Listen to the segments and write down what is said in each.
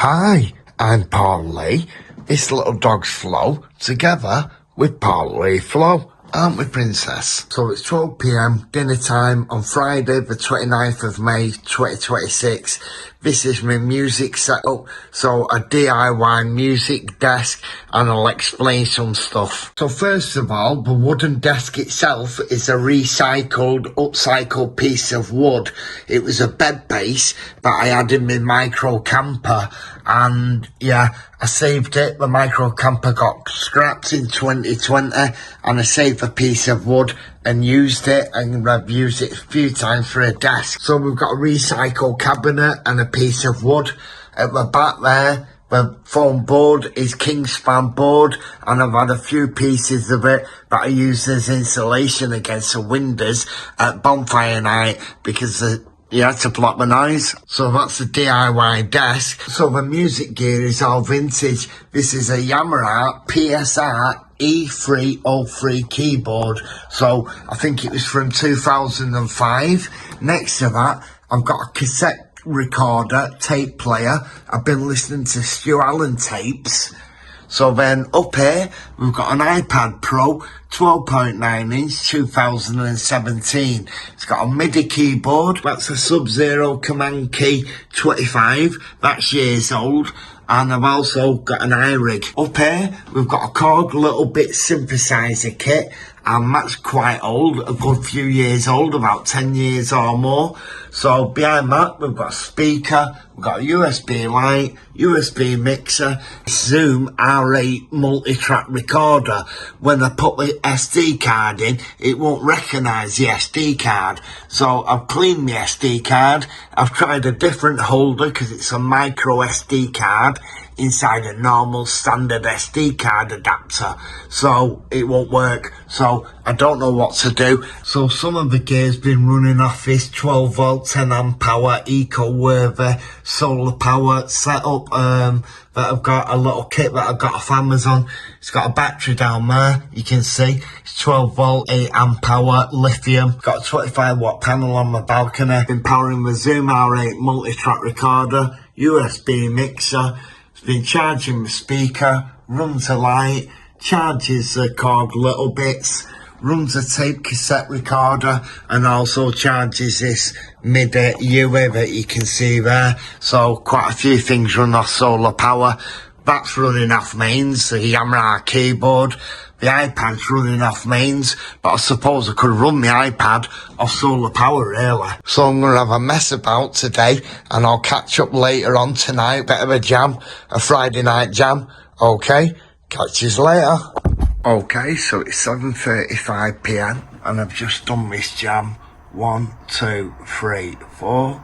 Hi, I'm Paul Lee. It's Little Dogs Flo, together with Paul Lee Flo, aren't we, Princess? So it's 12 p.m, dinner time on Friday the 29th of May 2026. This is my music setup, so a DIY music desk, and I'll explain some stuff. So first of all, the wooden desk itself is a upcycled piece of wood. It was a bed base that I had in my micro camper, and yeah, I saved it. The micro camper got scrapped in 2020, and I saved a piece of wood and used it, and I've used it a few times for a desk. So we've got a recycled cabinet and a piece of wood. At the back there, the foam board is Kingspan board, and I've had a few pieces of it that I use as insulation against the windows at bonfire night, because you had to block the noise. So that's the DIY desk. So the music gear is all vintage. This is a Yamaha PSR E303 keyboard. So I think it was from 2005. Next to that, I've got a cassette recorder, tape player. I've been listening to Stu Allen tapes. So then up here, we've got an iPad Pro, 12.9 inch, 2017. It's got a MIDI keyboard. That's a Sub-Zero Command Key 25. That's years old. And I've also got an iRig. Up here, we've got a Korg Little Bit synthesizer kit. And that's quite old, a good few years old, about 10 years or more. So behind that, we've got a speaker, we've got a USB light, USB mixer, Zoom R8 multi-track recorder. When I put the SD card in, it won't recognise the SD card. So I've cleaned the SD card. I've tried a different holder because it's a micro SD card inside a normal standard SD card adapter, so it won't work. So I don't know what to do. So some of the gear's been running off this 12 volt 10 amp hour eco-worthy solar power setup that I've got, a little kit that I've got off Amazon. It's got a battery down there, you can see. It's 12 volt 8 amp hour lithium. Got a 25 watt panel on my balcony. Been powering the Zoom R8 multi-track recorder, USB mixer. Been charging the speaker, runs a light, charges the Korg Little Bits, runs a tape cassette recorder, and also charges this MIDI UE that you can see there. So quite a few things run off solar power. That's running off mains, the Yamaha keyboard. The iPad's running off mains, but I suppose I could run the iPad off solar power, really. So I'm going to have a mess about today, and I'll catch up later on tonight. Bit of a jam, a Friday night jam. Okay, catch you later. Okay, so it's 7:35 p.m, and I've just done this jam. 1, 2, 3, 4.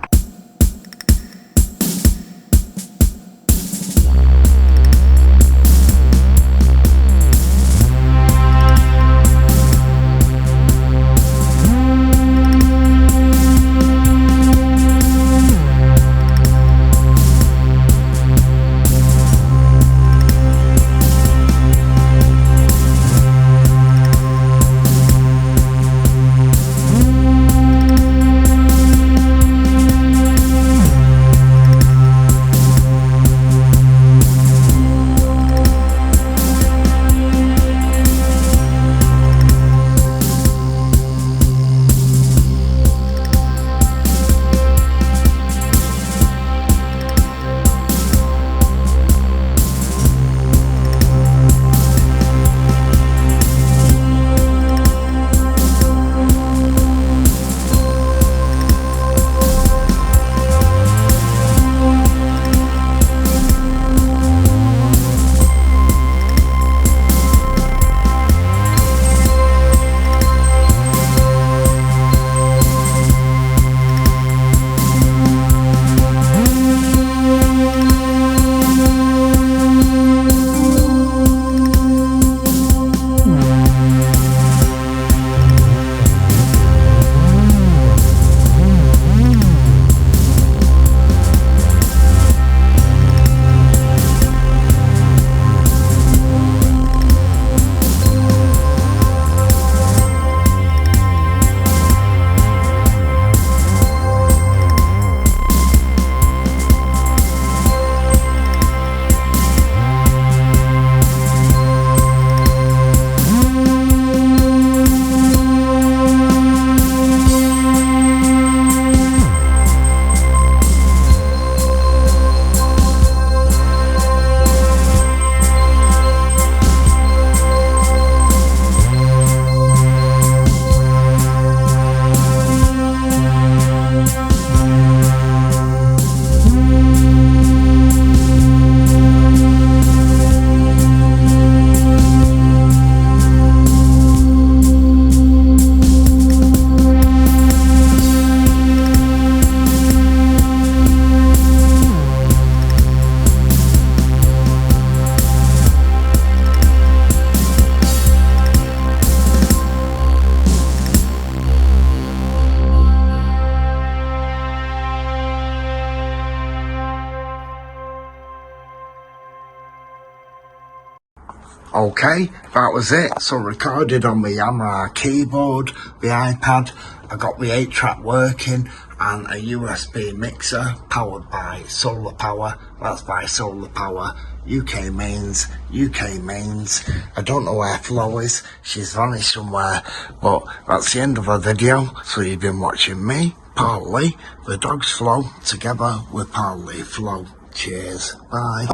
Okay, that was it. So recorded on my Yamaha keyboard, the iPad, I got the 8-track working, and a USB mixer powered by solar power. That's by Solar Power. UK mains. I don't know where Flo is, she's vanished somewhere, but that's the end of the video. So you've been watching me, Paul Lee, the dog's Flo, together with Paul Lee Flo. Cheers, bye.